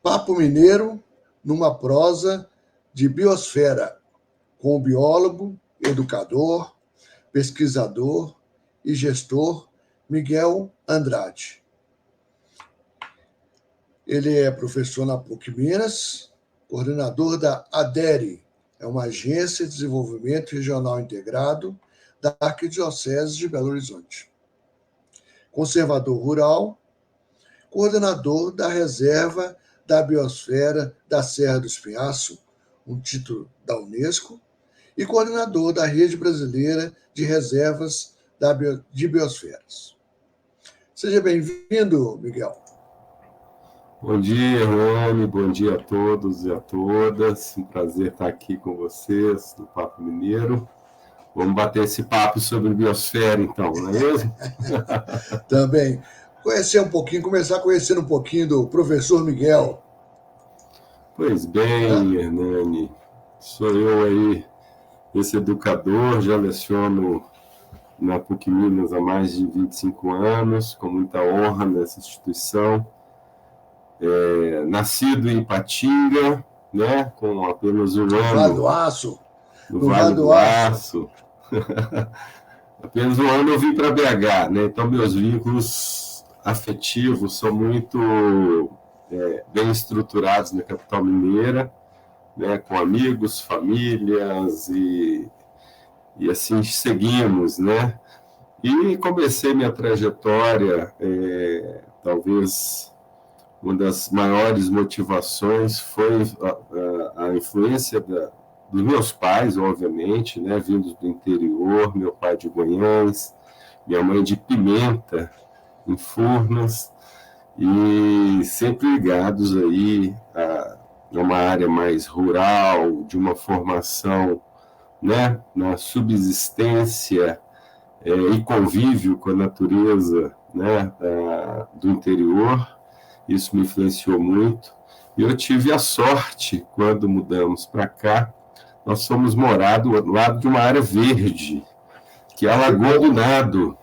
Papo Mineiro, numa prosa de biosfera, com o biólogo, educador, pesquisador e gestor Miguel Andrade. Ele é professor na PUC Minas, coordenador da ADERE, é uma agência de desenvolvimento regional integrado da Arquidiocese de Belo Horizonte. Conservador rural, coordenador da Reserva da Biosfera da Serra do Espinhaço, um título da Unesco, e coordenador da Rede Brasileira de Reservas de Biosferas. Seja bem-vindo, Miguel. Bom dia, Rony, bom dia a todos e a todas. Um prazer estar aqui com vocês no Papo Mineiro. Vamos bater esse papo sobre biosfera, então, não é mesmo? Também. Começar conhecendo um pouquinho do professor Miguel. Pois bem, Hernani, sou eu aí, esse educador, já leciono na PUC Minas há mais de 25 anos, com muita honra nessa instituição. Nascido em Ipatinga, né, com apenas um ano. Vale do Aço. No Vale do Aço. Apenas um ano eu vim para BH, né? Então meus vínculos afetivos são muito bem estruturados na capital mineira, né? Com amigos, famílias e assim seguimos, né? E comecei minha trajetória, talvez uma das maiores motivações foi a influência dos meus pais, obviamente, né, vindos do interior, meu pai de Goiás, minha mãe de Pimenta, em Furnas, e sempre ligados aí a uma área mais rural, de uma formação, né, na subsistência e convívio com a natureza, né, do interior. Isso me influenciou muito. E eu tive a sorte, quando mudamos para cá, nós fomos morar do lado de uma área verde, que é a Lagoa do Nado,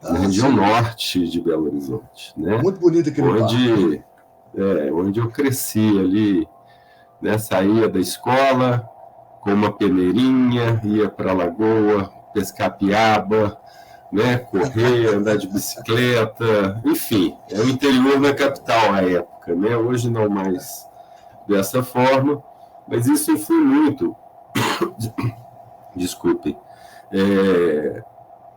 na região norte de Belo Horizonte. Né? Muito bonito aquele parque. Onde eu cresci ali, né? Saía da escola com uma peneirinha, ia para a lagoa, pescar piaba, né, correr, andar de bicicleta, enfim, é o interior da capital à época, né? Hoje não mais dessa forma, mas isso influi muito, desculpem,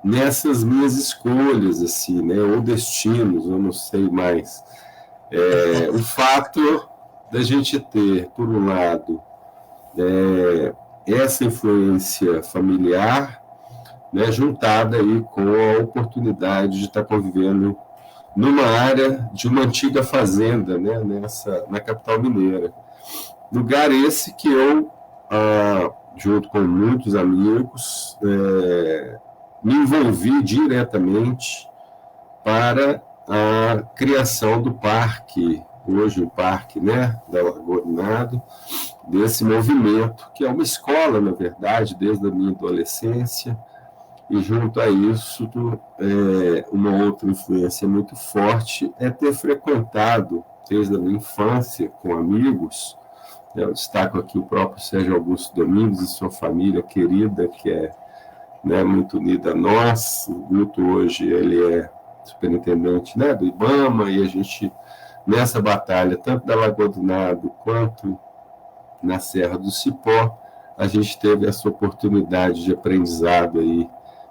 nessas minhas escolhas, assim, né, ou destinos, eu não sei mais. O fato da gente ter, por um lado, essa influência familiar, né, juntada aí com a oportunidade de estar convivendo numa área de uma antiga fazenda, né, na capital mineira. Lugar esse que eu, junto com muitos amigos, me envolvi diretamente para a criação do parque, hoje o parque, né, da Lagoa do Nado, desse movimento, que é uma escola, na verdade, desde a minha adolescência. E junto a isso, uma outra influência muito forte é ter frequentado, desde a minha infância, com amigos. Eu destaco aqui o próprio Sérgio Augusto Domingos e sua família querida, que é, né, muito unida a nós. O Guto hoje ele é superintendente, né, do IBAMA, e a gente, nessa batalha, tanto da Lagoa do Nado quanto na Serra do Cipó, a gente teve essa oportunidade de aprendizado aí,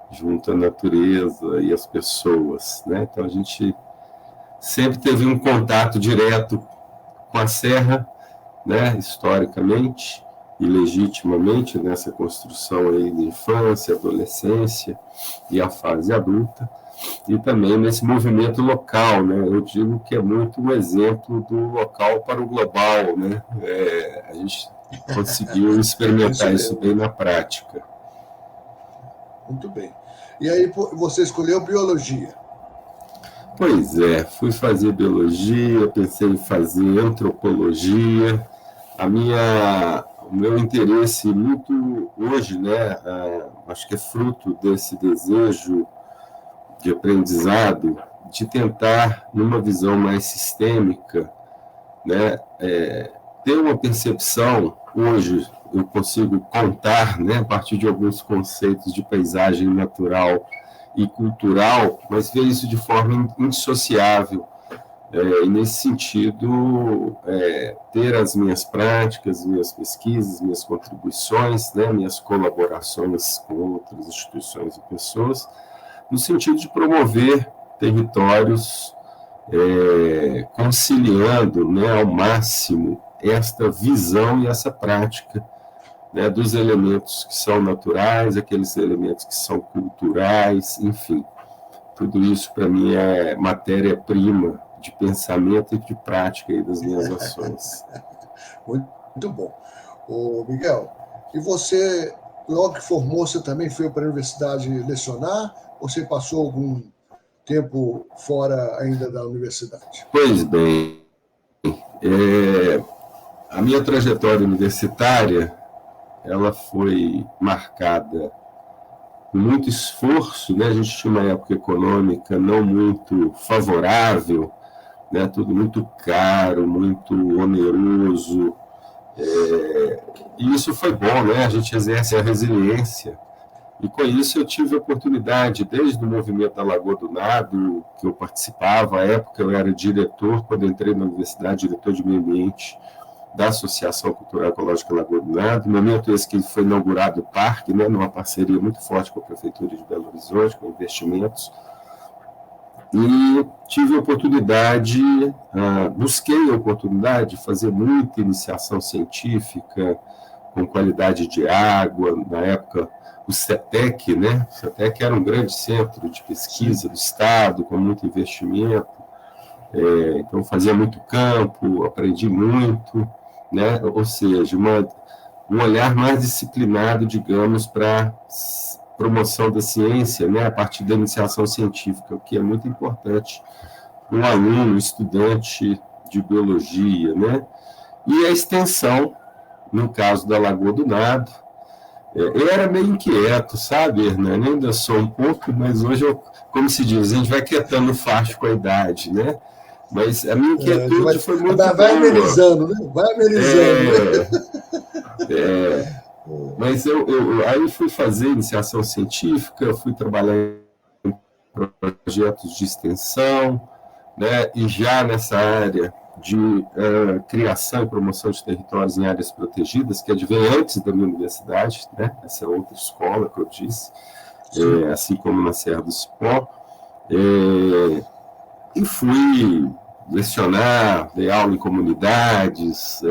junto à natureza e às pessoas, né? Então a gente sempre teve um contato direto com a serra, né? Historicamente e legitimamente nessa construção aí de infância, adolescência e a fase adulta, e também nesse movimento local, né? Eu digo que é muito um exemplo do local para o global, né? A gente conseguiu experimentar isso bem na prática. Muito bem. E aí você escolheu biologia? Pois é, fui fazer biologia, pensei em fazer antropologia. O meu interesse muito hoje, né, acho que é fruto desse desejo de aprendizado, de tentar, numa visão mais sistêmica, né, ter uma percepção, hoje eu consigo contar, né, a partir de alguns conceitos de paisagem natural e cultural, mas ver isso de forma indissociável. E, nesse sentido, ter as minhas práticas, minhas pesquisas, minhas contribuições, né, minhas colaborações com outras instituições e pessoas, no sentido de promover territórios conciliando, né, ao máximo esta visão e essa prática, né, dos elementos que são naturais, aqueles elementos que são culturais, enfim. Tudo isso, para mim, é matéria-prima de pensamento e de prática aí das minhas ações. Muito bom. Ô, Miguel, e você, logo que formou, você também foi para a universidade lecionar? Ou você passou algum tempo fora ainda da universidade? Pois bem, a minha trajetória universitária, ela foi marcada com muito esforço, né? A gente tinha uma época econômica não muito favorável, né? Tudo muito caro, muito oneroso, e isso foi bom, né? A gente exerce a resiliência, e com isso eu tive a oportunidade, desde o movimento da Lagoa do Nado, que eu participava, à época eu era diretor, quando eu entrei na universidade, diretor de meio ambiente da Associação Cultural Ecológica Lagoa do Nado, no momento esse que foi inaugurado o parque, né, numa parceria muito forte com a Prefeitura de Belo Horizonte, com investimentos, e tive a oportunidade, busquei a oportunidade de fazer muita iniciação científica, com qualidade de água, na época o CETEC, né? O CETEC era um grande centro de pesquisa do Estado, com muito investimento, então fazia muito campo, aprendi muito, né? Ou seja, um olhar mais disciplinado, digamos, para promoção da ciência, né? A partir da iniciação científica, o que é muito importante para um aluno, um estudante de biologia, né? E a extensão, no caso da Lagoa do Nado, eu era meio inquieto, sabe, Hernani? Ainda sou um pouco, mas hoje, como se diz, a gente vai quietando fácil com a idade, né? Mas a minha inquietude foi muito boa. Vai amenizando, né? Vai amenizando. Mas aí fui fazer iniciação científica, fui trabalhar em projetos de extensão, né? E já nessa área de criação e promoção de territórios em áreas protegidas, que advém antes da minha universidade, né? Essa outra escola que eu disse, assim como na Serra do Cipó, e fui lecionar, dei aula em comunidades,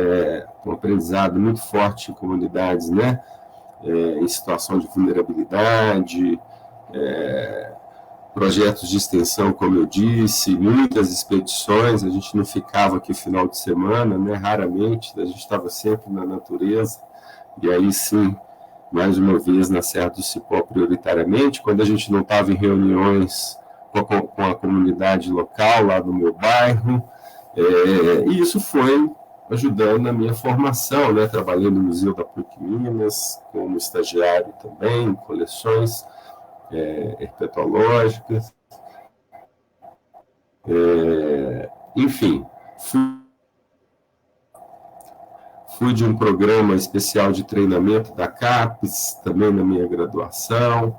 um aprendizado muito forte em comunidades, né? Em situação de vulnerabilidade, projetos de extensão, como eu disse, muitas expedições, a gente não ficava aqui final de semana, né? Raramente, a gente estava sempre na natureza, e aí sim, mais uma vez na Serra do Cipó prioritariamente, quando a gente não estava em reuniões com a comunidade local, lá do meu bairro, e isso foi ajudando na minha formação, né? Trabalhei no Museu da PUC Minas, como estagiário também, em coleções herpetológicas, enfim, fui de um programa especial de treinamento da CAPES, também na minha graduação,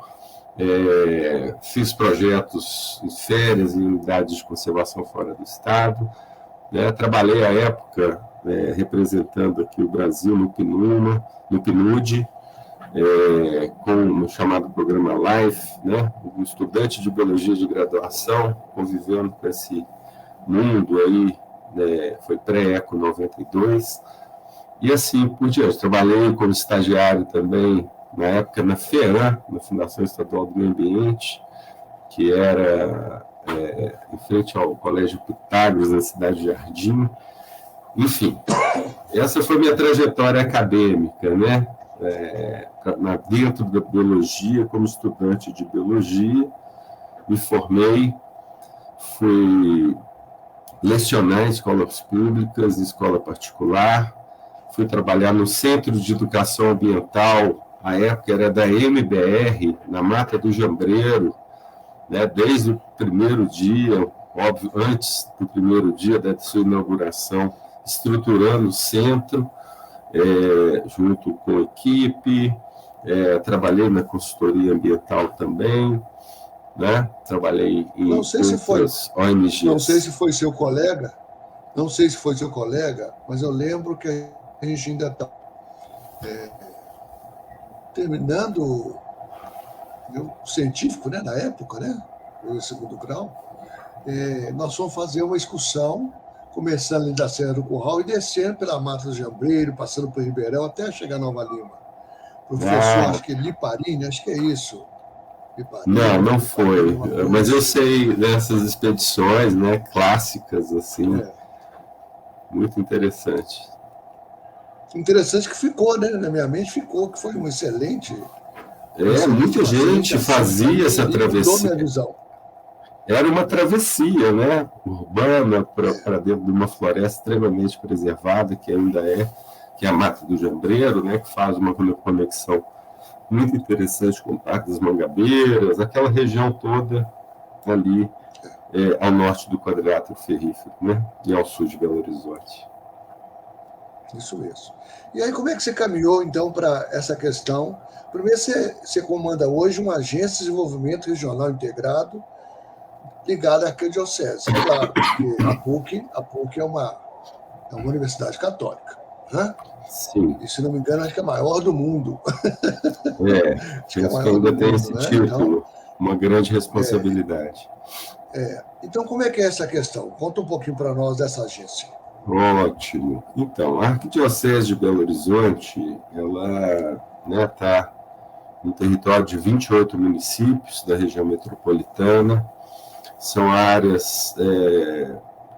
fiz projetos em férias em unidades de conservação fora do estado, né? Trabalhei à época representando aqui o Brasil no PNUD, com o chamado programa LIFE, né? Um estudante de biologia de graduação, convivendo com esse mundo aí, né? Foi pré-ECO 92, e assim por diante. Trabalhei como estagiário também, na época, na FEAM, na Fundação Estadual do Meio Ambiente, que era em frente ao Colégio Pitágoras, na cidade de Jardim. Enfim, essa foi minha trajetória acadêmica, né? Dentro da biologia, como estudante de biologia, me formei, fui lecionar em escolas públicas, em escola particular, fui trabalhar no Centro de Educação Ambiental, a época era da MBR, na Mata do Jambreiro, né, desde o primeiro dia, óbvio, antes do primeiro dia da sua inauguração, estruturando o centro, junto com a equipe, trabalhei na consultoria ambiental também, né? Trabalhei em outras ONGs. Não sei se foi seu colega, mas eu lembro que a gente ainda está terminando o científico, né, na época, né, o segundo grau. Nós fomos fazer uma excursão, começando ali da Serra do Curral e descendo pela Mata do Jambreiro, passando por Ribeirão, até chegar a Nova Lima. Professor, acho que Liparini, acho que é isso. Liparini, não foi, mas eu sei dessas expedições, né, clássicas, assim, muito interessante. Interessante que ficou, né, na minha mente ficou, que foi um excelente... muita gente fazia essa travessia. Minha visão. Era uma travessia, né, urbana, para dentro de uma floresta extremamente preservada, que ainda que é a Mata do Jambreiro, né, que faz uma conexão muito interessante com o Parque das Mangabeiras, aquela região toda ali ao norte do quadrilátero ferrífero, né, e ao sul de Belo Horizonte. Isso mesmo. E aí, como é que você caminhou, então, para essa questão? Primeiro, você comanda hoje uma agência de desenvolvimento regional integrado ligada à Arquidiocese, claro, porque a PUC é uma universidade católica, né? Sim. E, se não me engano, acho que é a maior do mundo. Acho que ainda tem esse título, então, uma grande responsabilidade. Então, como é que é essa questão? Conta um pouquinho para nós dessa agência. Ótimo. Então, a Arquidiocese de Belo Horizonte, ela está no território de 28 municípios da região metropolitana. São áreas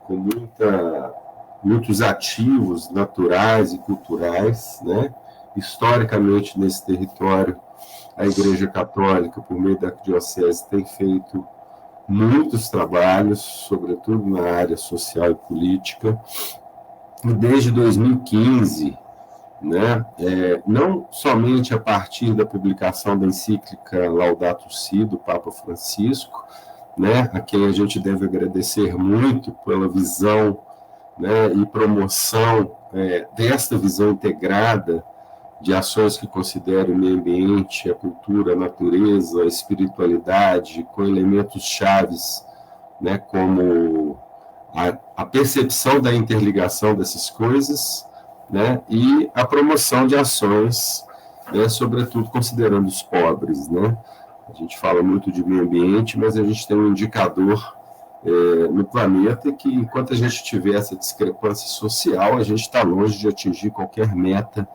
com muitos ativos naturais e culturais, né? Historicamente, nesse território, a Igreja Católica, por meio da Arquidiocese, tem feito muitos trabalhos, sobretudo na área social e política. E desde 2015, né, não somente a partir da publicação da encíclica Laudato Si, do Papa Francisco, né, a quem a gente deve agradecer muito pela visão, né, e promoção desta visão integrada de ações que consideram o meio ambiente, a cultura, a natureza, a espiritualidade, com elementos chaves, né, como a percepção da interligação dessas coisas, né, e a promoção de ações, né, sobretudo considerando os pobres, né. A gente fala muito de meio ambiente, mas a gente tem um indicador no planeta que, enquanto a gente tiver essa discrepância social, a gente está longe de atingir qualquer meta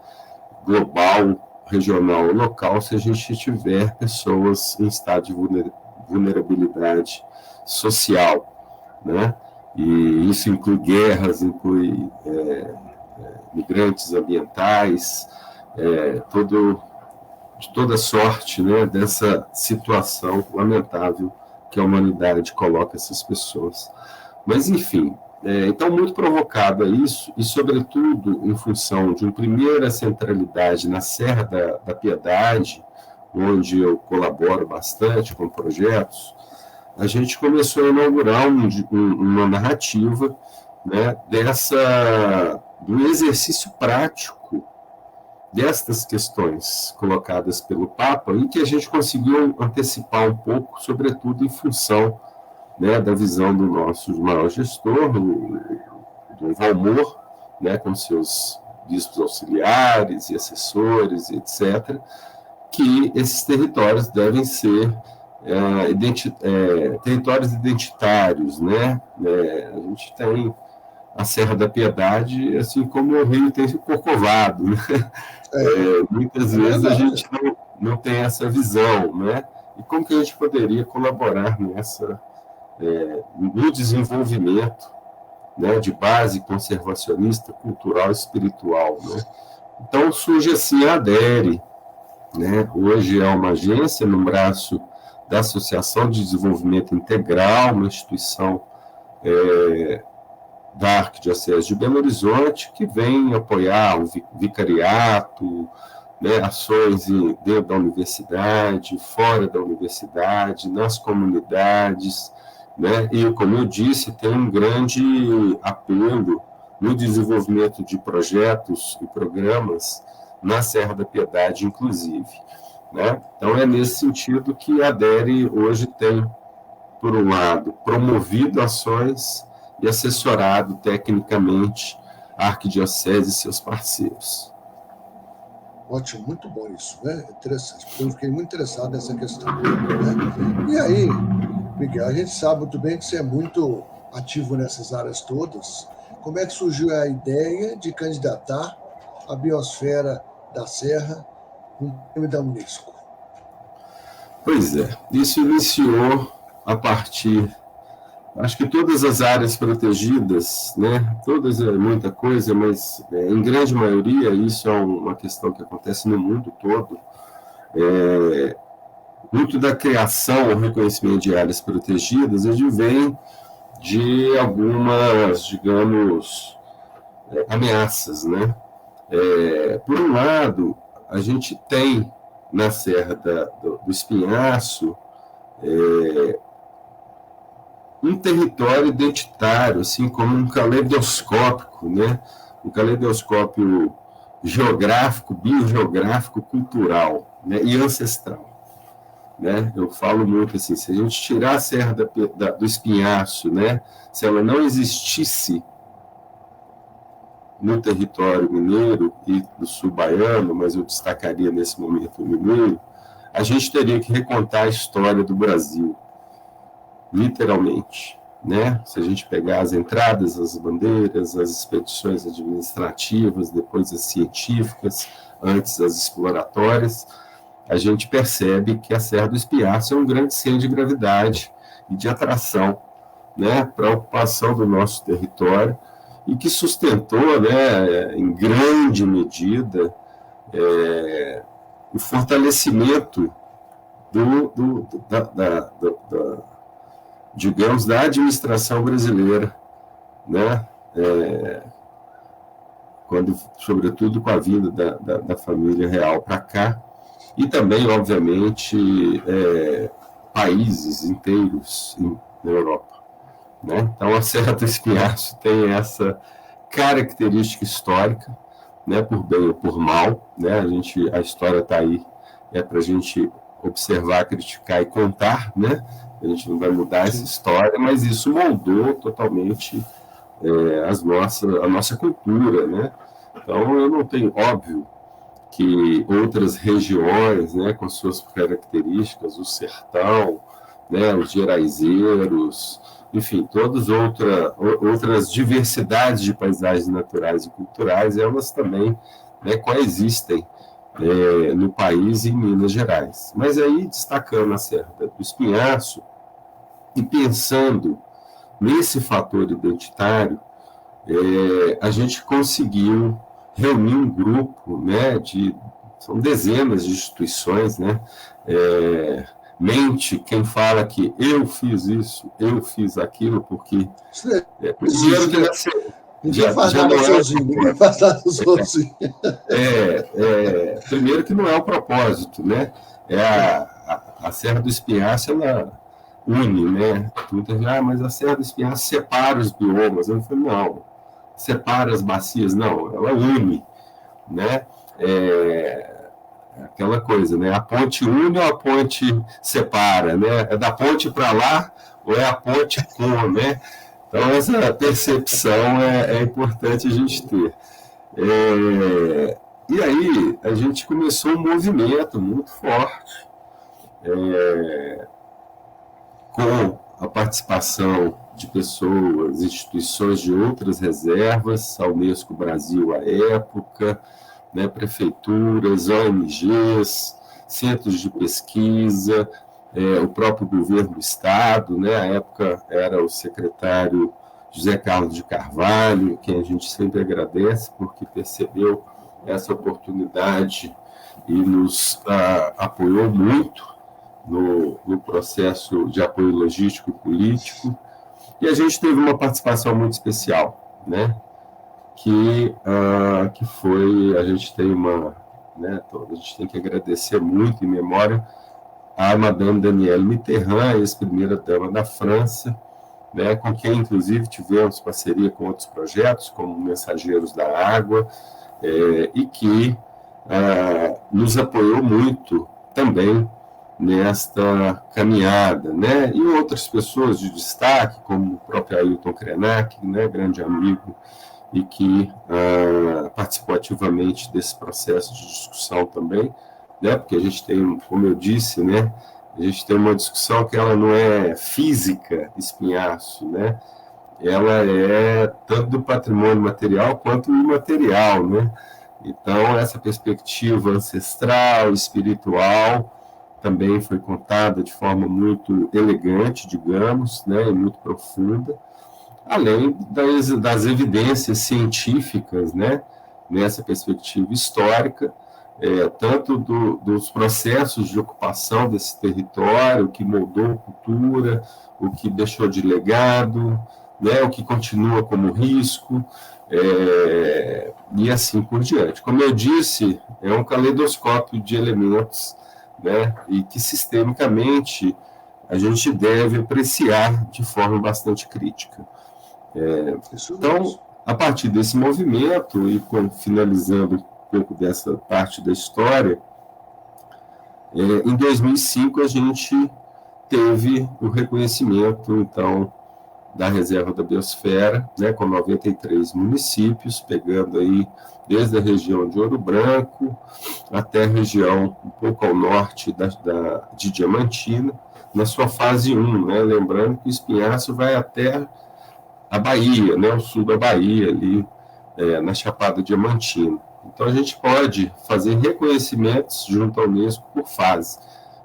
global, regional ou local, se a gente tiver pessoas em estado de vulnerabilidade social, né? E isso inclui guerras, inclui migrantes ambientais, de toda sorte, né, dessa situação lamentável que a humanidade coloca essas pessoas. Mas, enfim, então, muito provocado a isso, e, sobretudo, em função de uma primeira centralidade na Serra da Piedade, onde eu colaboro bastante com projetos, a gente começou a inaugurar uma narrativa, né, do exercício prático destas questões colocadas pelo Papa, e que a gente conseguiu antecipar um pouco, sobretudo em função, né, da visão do nosso maior gestor, do Valmor, né, com seus bispos auxiliares e assessores, etc., que esses territórios devem ser territórios identitários, né? A gente tem a Serra da Piedade, assim como o Rio tem o Corcovado, né? Muitas vezes a gente não tem essa visão, né? E como que a gente poderia colaborar no desenvolvimento, né, de base conservacionista, cultural e espiritual, né? Então surge assim a ADERE, né? Hoje é uma agência no braço da Associação de Desenvolvimento Integral, uma instituição da Arquidiocese de Belo Horizonte, que vem apoiar o vicariato, né, ações dentro da universidade, fora da universidade, nas comunidades, né, e, como eu disse, tem um grande apelo no desenvolvimento de projetos e programas na Serra da Piedade, inclusive, né? Então, é nesse sentido que a ADERE hoje tem, por um lado, promovido ações e assessorado tecnicamente a Arquidiocese e seus parceiros. Ótimo, muito bom isso, né? Interessante, porque eu fiquei muito interessado nessa questão, né? E aí, Miguel, a gente sabe muito bem que você é muito ativo nessas áreas todas. Como é que surgiu a ideia de candidatar a biosfera da Serra com o prêmio da Unesco? Pois é, isso iniciou a partir, acho que todas as áreas protegidas, né, todas é muita coisa, mas em grande maioria isso é uma questão que acontece no mundo todo, muito da criação ou reconhecimento de áreas protegidas advém de algumas, digamos, ameaças, né? Por um lado, a gente tem na Serra do Espinhaço um território identitário, assim como um caleidoscópio, né? Um caleidoscópio geográfico, biogeográfico, cultural, né? E ancestral. Né? Eu falo muito assim, se a gente tirar a Serra do Espinhaço, né? Se ela não existisse no território mineiro e do sul baiano, mas eu destacaria nesse momento o mineiro, a gente teria que recontar a história do Brasil, literalmente, né? Se a gente pegar as entradas, as bandeiras, as expedições administrativas, depois as científicas, antes as exploratórias, a gente percebe que a Serra do Espinhaço é um grande centro de gravidade e de atração, né, para a ocupação do nosso território, e que sustentou, né, em grande medida, o fortalecimento digamos, da administração brasileira, né, sobretudo com a vinda da família real para cá, e também, obviamente, países inteiros na Europa. Né? Então, a Serra do Espinhaço tem essa característica histórica, né, por bem ou por mal, né? A história está aí, para a gente observar, criticar e contar, né? A gente não vai mudar essa história, mas isso moldou totalmente a nossa cultura, né? Então, eu não tenho, óbvio, que outras regiões, né, com suas características, o sertão, né, os geraizeiros, enfim, todas outras diversidades de paisagens naturais e culturais, elas também, né, coexistem no país e em Minas Gerais. Mas aí, destacando a Serra do Espinhaço e pensando nesse fator identitário, a gente conseguiu reunir um grupo, né, são dezenas de instituições, né, mente quem fala que eu fiz isso, eu fiz aquilo, porque primeiro que ninguém faz nada sozinho, ninguém faz nada sozinho. Primeiro que não é o propósito, né, a Serra do Espinhaço, ela une, né, muita gente, mas a Serra do Espinhaço separa os biomas, eu falei, não, separa as bacias, não, ela une, né, aquela coisa, né, a ponte une ou a ponte separa, né, é da ponte para lá ou é a ponte com, né, então essa percepção é importante a gente ter. E aí a gente começou um movimento muito forte, com a participação de pessoas, instituições de outras reservas, a Unesco Brasil à época, né, prefeituras, ONGs, centros de pesquisa, o próprio governo do Estado, né, à época era o secretário José Carlos de Carvalho, quem a gente sempre agradece, porque percebeu essa oportunidade e nos apoiou muito no processo de apoio logístico e político. E a gente teve uma participação muito especial, né, que foi, a gente tem né, a gente tem que agradecer muito em memória a Madame Danielle Mitterrand, ex-primeira-dama da França, né, com quem, inclusive, tivemos parceria com outros projetos, como Mensageiros da Água, e que nos apoiou muito também nesta caminhada, né? E outras pessoas de destaque, como o próprio Ailton Krenak, né, grande amigo, e que participou ativamente desse processo de discussão também, né? Porque a gente tem, como eu disse, né, a gente tem uma discussão que ela não é física, espinhaço, né? Ela é tanto do patrimônio material quanto imaterial, né? Então, essa perspectiva ancestral, espiritual, também foi contada de forma muito elegante, digamos, né, e muito profunda, além das evidências científicas, né, nessa perspectiva histórica, tanto dos processos de ocupação desse território, o que moldou a cultura, o que deixou de legado, né, o que continua como risco, e assim por diante. Como eu disse, é um caleidoscópio de elementos, né, e que sistemicamente a gente deve apreciar de forma bastante crítica. Então, a partir desse movimento, e finalizando um pouco dessa parte da história, em 2005 a gente teve o reconhecimento, então, da Reserva da Biosfera, né, com 93 municípios, pegando aí desde a região de Ouro Branco até a região um pouco ao norte de Diamantina, na sua fase 1, né, lembrando que o Espinhaço vai até a Bahia, né, o sul da Bahia, ali na Chapada Diamantina. Então, a gente pode fazer reconhecimentos junto ao Unesco por fase.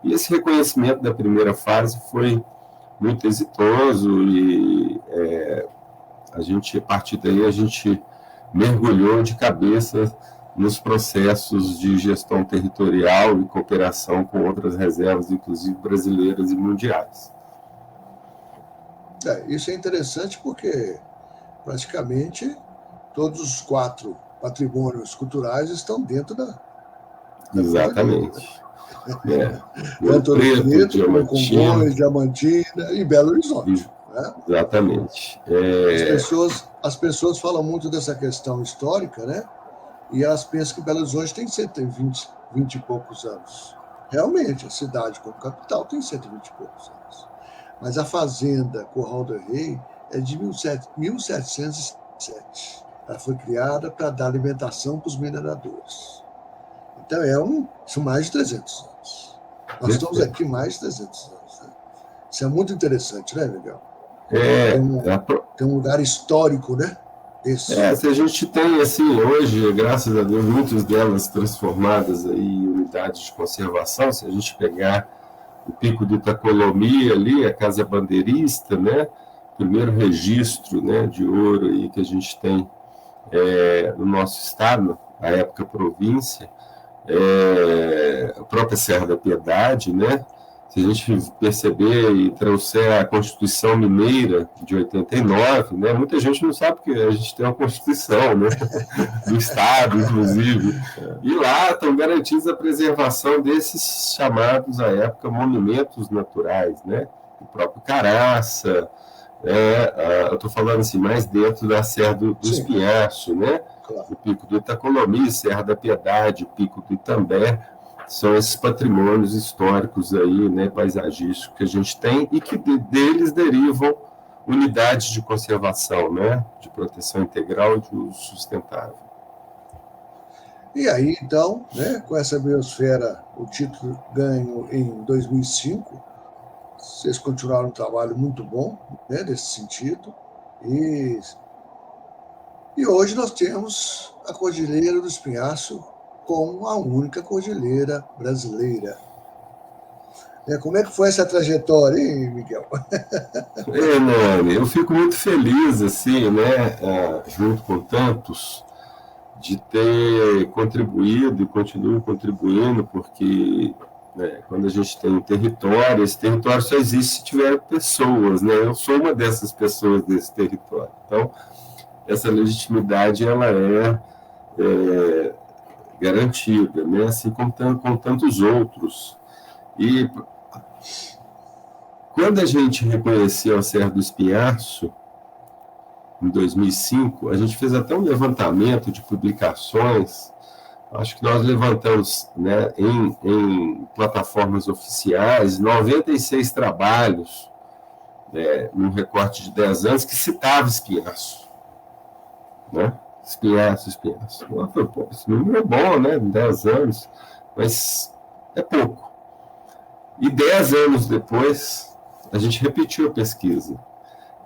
E esse reconhecimento da primeira fase foi muito exitoso e a partir daí, a gente mergulhou de cabeça nos processos de gestão territorial e cooperação com outras reservas, inclusive brasileiras e mundiais. Isso é interessante porque praticamente todos os 4 patrimônios culturais estão dentro da Exatamente. Tanto Ouro Preto, como Congonhas, Diamantina e Belo Horizonte. Né? Exatamente. As pessoas falam muito dessa questão histórica, né? E elas pensam que Belo Horizonte tem 120 e poucos anos. Realmente, a cidade como capital tem 120 e poucos anos. Mas a fazenda Curral do Rei é de 1707. Ela foi criada para dar alimentação para os mineradores. Então, são mais de 300 anos. Nós estamos aqui mais de 300 anos. Né? Isso é muito interessante, né, Miguel? Tem um lugar histórico, né? Se a gente tem, assim, hoje, graças a Deus, muitas delas transformadas em unidades de conservação, se a gente pegar o Pico do Itacolomi ali, a Casa Bandeirista, né? Primeiro registro, né, de ouro aí que a gente tem no nosso estado, na época província, a própria Serra da Piedade, né? Se a gente perceber e trouxer a Constituição Mineira de 89, né? Muita gente não sabe que a gente tem uma Constituição, né? Do Estado, inclusive. E lá estão garantidos a preservação desses chamados, à época, monumentos naturais, né? O próprio Caraça, eu estou falando assim, mais dentro da Serra do Espinhaço, né? O Pico do Itacolomi, Serra da Piedade, Pico do Itambé, são esses patrimônios históricos aí, né, paisagísticos que a gente tem e que deles derivam unidades de conservação, né, de proteção integral e de uso sustentável. E aí, então, né, com essa biosfera, o título ganho em 2005, vocês continuaram um trabalho muito bom, né, nesse sentido, e hoje nós temos a Cordilheira do Espinhaço como a única cordilheira brasileira. Como é que foi essa trajetória, hein, Miguel? Nani, eu fico muito feliz, assim, né, junto com tantos, de ter contribuído e continuo contribuindo, porque quando a gente tem um território, esse território só existe se tiver pessoas, né? Eu sou uma dessas pessoas desse território. Então, essa legitimidade, ela é garantida, né? Assim como com tantos outros. E Quando a gente reconheceu a Serra do Espinhaço, em 2005, a gente fez até um levantamento de publicações. Acho que nós levantamos, né, em plataformas oficiais 96 trabalhos, num recorte de 10 anos, que citava Espinhaço. Né? Espinhaço. Pô, esse número é bom, né? 10 anos, mas é pouco. E 10 anos depois, a gente repetiu a pesquisa.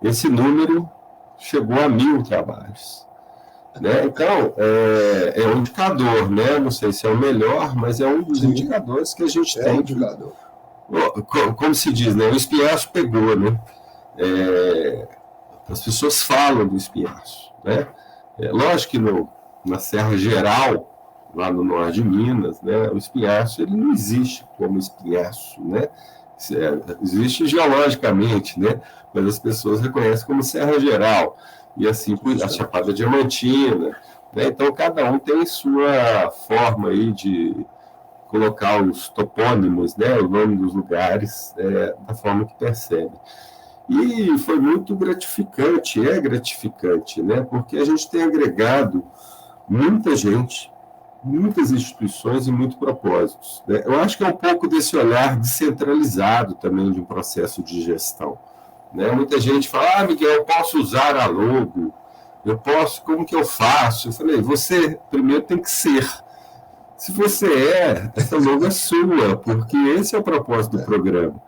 Esse número chegou a 1.000 trabalhos. Né? Então, é um indicador, né? Não sei se é o melhor, mas é um dos indicadores que a gente tem. Indicador. Como se diz, né? O Espinhaço pegou, né? As pessoas falam do Espinhaço, né? Lógico que na Serra Geral, lá no norte de Minas, né? O Espinhaço ele não existe como Espinhaço, né? Existe geologicamente, né? Mas as pessoas reconhecem como Serra Geral. E assim, a Chapada Diamantina, né? Então, cada um tem sua forma aí de colocar os topônimos, né? O nome dos lugares, da forma que percebe. E foi muito gratificante, é gratificante, né? Porque a gente tem agregado muita gente, muitas instituições e muitos propósitos. Né? Eu acho que é um pouco desse olhar descentralizado também de um processo de gestão. Né? Muita gente fala, Miguel, eu posso usar a logo, eu posso, como que eu faço? Eu falei, você primeiro tem que ser. Se você essa logo é sua, porque esse é o propósito do programa,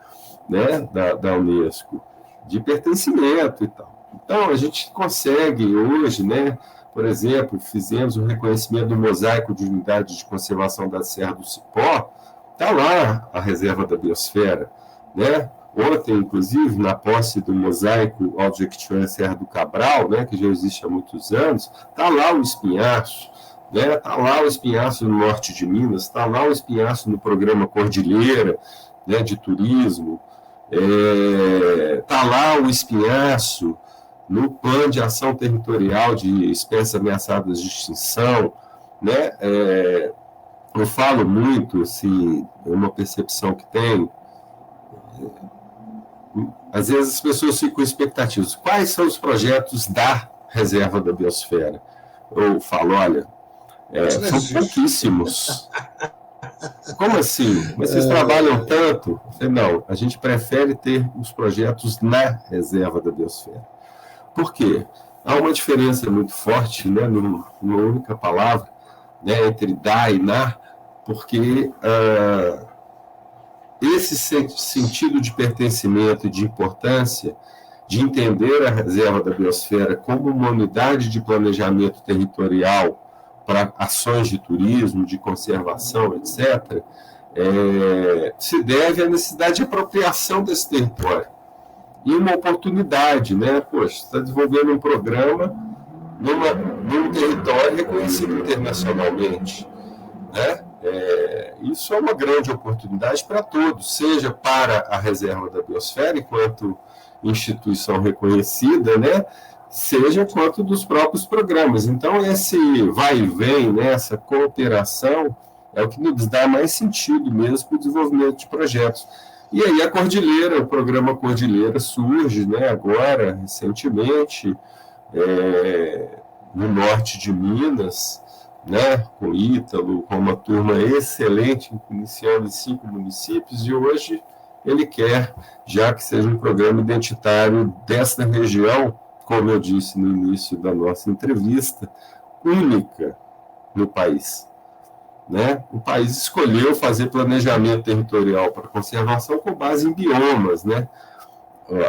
né? da Unesco, de pertencimento e tal. Então, a gente consegue hoje, né? Por exemplo, fizemos o reconhecimento do mosaico de unidade de conservação da Serra do Cipó, está lá a reserva da biosfera, né? Ontem, inclusive, na posse do mosaico Object Serra do Cabral, né, que já existe há muitos anos, está lá o Espinhaço, né, está lá o Espinhaço no norte de Minas, está lá o Espinhaço no programa Cordilheira, né, de turismo, está lá o Espinhaço no plano de ação territorial de espécies ameaçadas de extinção, né? Eu falo muito, assim, uma percepção que tenho. Às vezes as pessoas ficam com expectativas. Quais são os projetos da reserva da biosfera? Eu falo, olha, são pouquíssimos. Como assim? Mas vocês trabalham tanto? Eu falei, não, a gente prefere ter os projetos na reserva da biosfera. Por quê? Há uma diferença muito forte, né, numa única palavra, né, entre da e na, porque esse sentido de pertencimento e de importância, de entender a reserva da biosfera como uma unidade de planejamento territorial para ações de turismo, de conservação, etc., se deve à necessidade de apropriação desse território. E uma oportunidade, né? Poxa, está desenvolvendo um programa num território reconhecido internacionalmente, né? Isso é uma grande oportunidade para todos, seja para a reserva da biosfera, enquanto instituição reconhecida, né? Seja quanto dos próprios programas. Então, esse vai e vem, né? Essa cooperação é o que nos dá mais sentido mesmo para o desenvolvimento de projetos. E aí a Cordilheira, o programa Cordilheira surge, né, agora, recentemente, no norte de Minas, né, com o Ítalo, com uma turma excelente, iniciando em 5 municípios, e hoje ele quer, já que seja um programa identitário desta região, como eu disse no início da nossa entrevista, única no país. Né? O país escolheu fazer planejamento territorial para conservação com base em biomas, né?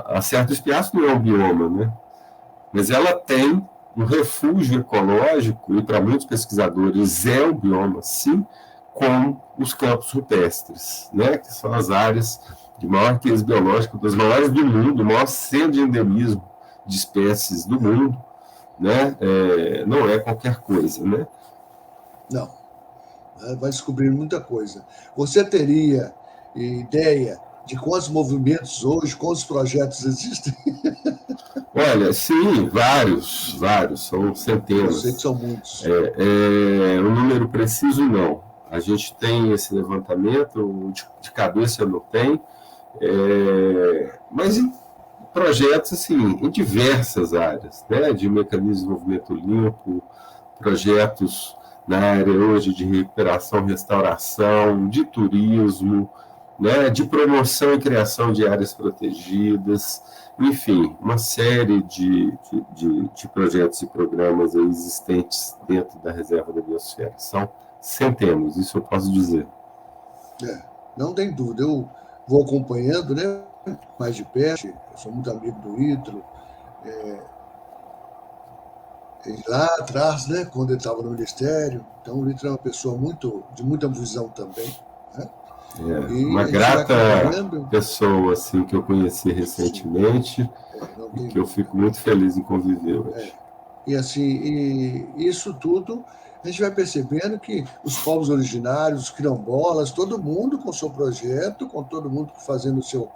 A Serra do Espinhaço não é um bioma, né? Mas ela tem um refúgio ecológico, e para muitos pesquisadores é um bioma, sim, com os campos rupestres, né? Que são as áreas de maior riqueza biológica, das maiores do mundo, o maior centro de endemismo de espécies do mundo, né? Não é qualquer coisa, né? Não. Vai descobrir muita coisa. Você teria ideia de quantos movimentos hoje, quantos projetos existem? Olha, sim, vários, são centenas. Eu sei que são muitos. Um número preciso, não. A gente tem esse levantamento, de cabeça eu não tenho, Mas em projetos assim, em diversas áreas, né? De mecanismo de desenvolvimento limpo, projetos na área hoje de recuperação, restauração, de turismo, né? De promoção e criação de áreas protegidas, enfim, uma série de projetos e programas existentes dentro da reserva da biosfera. São centenas, isso eu posso dizer. Não tem dúvida, eu vou acompanhando, né, mais de perto, eu sou muito amigo do Ítalo, lá atrás, né, quando ele estava no Ministério, então o Ítalo é uma pessoa de muita visão também, né? Uma grata pessoa assim, que eu conheci recentemente, e que eu fico muito feliz em conviver hoje. E assim, isso tudo a gente vai percebendo que os povos originários, os quilombolas, todo mundo com o seu projeto, com todo mundo fazendo o seu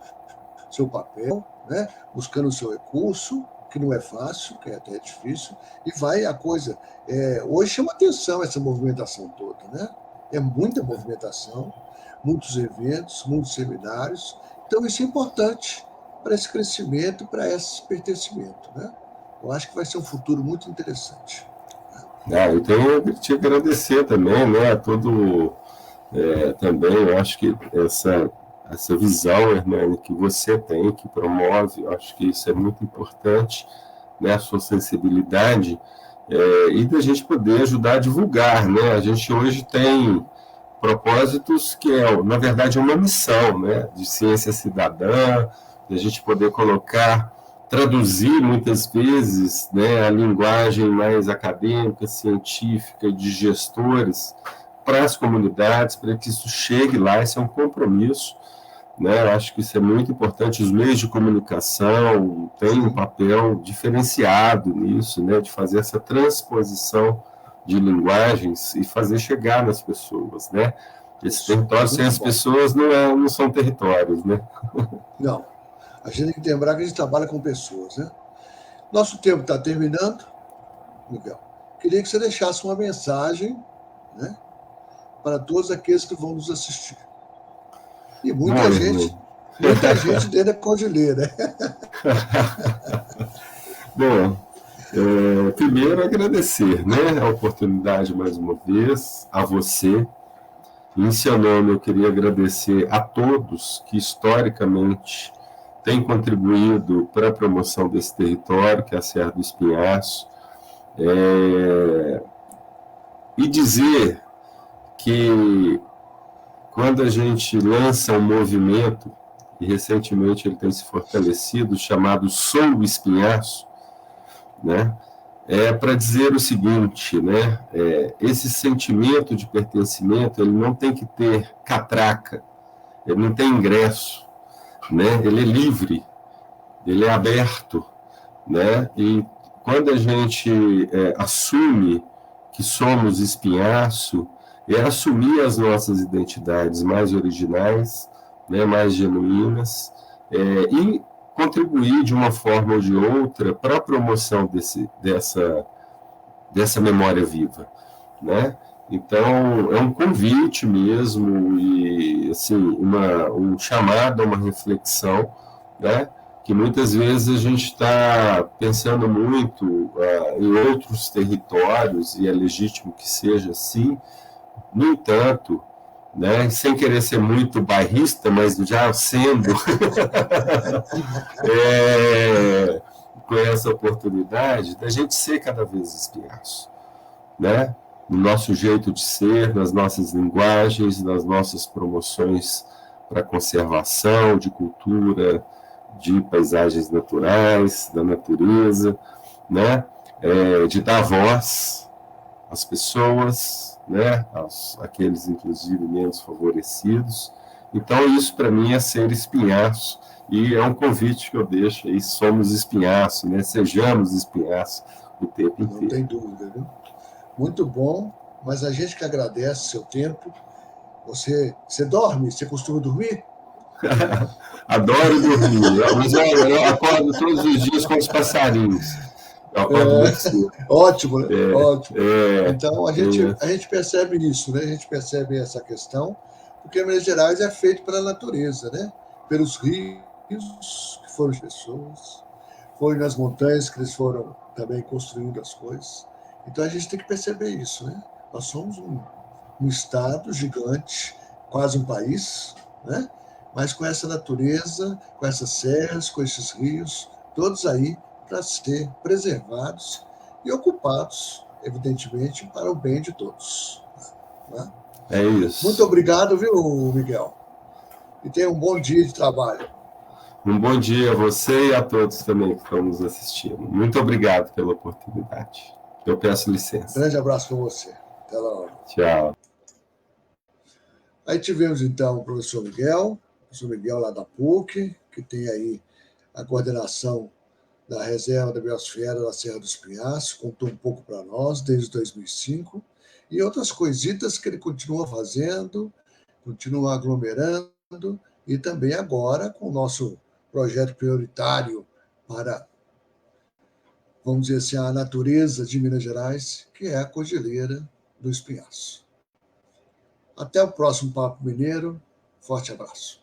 papel, né? Buscando o seu recurso, que não é fácil, que é até difícil, e vai a coisa. Hoje chama atenção essa movimentação toda, né? É muita movimentação, muitos eventos, muitos seminários. Então, isso é importante para esse crescimento, para esse pertencimento, né? Eu acho que vai ser um futuro muito interessante. Eu tenho que te agradecer também, né? Também, eu acho que essa visão, Hernani, que você tem, que promove, eu acho que isso é muito importante, né? A sua sensibilidade, e da gente poder ajudar a divulgar, né? A gente hoje tem propósitos que na verdade, uma missão, né? De ciência cidadã, de a gente poder traduzir muitas vezes, né, a linguagem mais acadêmica, científica, de gestores para as comunidades, para que isso chegue lá. Esse é um compromisso, né? Eu acho que isso é muito importante. Os meios de comunicação têm um papel diferenciado nisso, né, de fazer essa transposição de linguagens e fazer chegar nas pessoas, né? Esses territórios sem as pessoas não são territórios, né? Não. A gente tem que lembrar que a gente trabalha com pessoas, né? Nosso tempo está terminando, Miguel. Queria que você deixasse uma mensagem, né, para todos aqueles que vão nos assistir. E muita gente dentro da cordilheira. Bom, primeiro agradecer, né, a oportunidade mais uma vez, a você. Em seu nome, eu queria agradecer a todos que historicamente tem contribuído para a promoção desse território, que é a Serra do Espinhaço, e dizer que quando a gente lança um movimento, e recentemente ele tem se fortalecido, chamado Sou o Espinhaço, né, para dizer o seguinte, né, esse sentimento de pertencimento, ele não tem que ter catraca, ele não tem ingresso, né? Ele é livre, ele é aberto, né? E quando a gente assume que somos espinhaço, é assumir as nossas identidades mais originais, né, mais genuínas, e contribuir de uma forma ou de outra para a promoção dessa memória viva, né? Então, é um convite mesmo e assim, um chamado a uma reflexão, né? Que muitas vezes a gente está pensando muito em outros territórios, e é legítimo que seja assim. No entanto, né, sem querer ser muito bairrista, mas já sendo com essa oportunidade da gente ser cada vez espinhaço, né? No nosso jeito de ser, nas nossas linguagens, nas nossas promoções para conservação de cultura, de paisagens naturais, da natureza, né? De dar voz às pessoas, né? Aqueles, inclusive, menos favorecidos. Então, isso para mim é ser espinhaço, e é um convite que eu deixo aí, somos espinhaço, né? Sejamos espinhaço o tempo inteiro. Não tem dúvida, viu? Muito bom, mas a gente que agradece o seu tempo. Você dorme? Você costuma dormir? Adoro dormir, mas eu acordo todos os dias com os passarinhos. Eu acordo muito cedo. Ótimo, né? Ótimo. Então, a gente percebe isso, né? A gente percebe essa questão, porque Minas Gerais é feito pela natureza, né? pelos rios, que foram as pessoas, foi nas montanhas que eles foram também construindo as coisas. Então a gente tem que perceber isso, né? Nós somos um estado gigante, quase um país, né? Mas com essa natureza, com essas serras, com esses rios, todos aí para ser preservados e ocupados, evidentemente, para o bem de todos. Né? É isso. Muito obrigado, viu, Miguel? E tenha um bom dia de trabalho. Um bom dia a você e a todos também que estão nos assistindo. Muito obrigado pela oportunidade. Eu peço licença. Grande abraço para você. Até logo. Tchau. Aí tivemos, então, o professor Miguel lá da PUC, que tem aí a coordenação da Reserva da Biosfera da Serra dos Pinhaços, contou um pouco para nós desde 2005, e outras coisitas que ele continua fazendo, continua aglomerando, e também agora com o nosso projeto prioritário para, vamos dizer assim, a natureza de Minas Gerais, que é a Cordilheira do Espinhaço. Até o próximo Papo Mineiro. Forte abraço.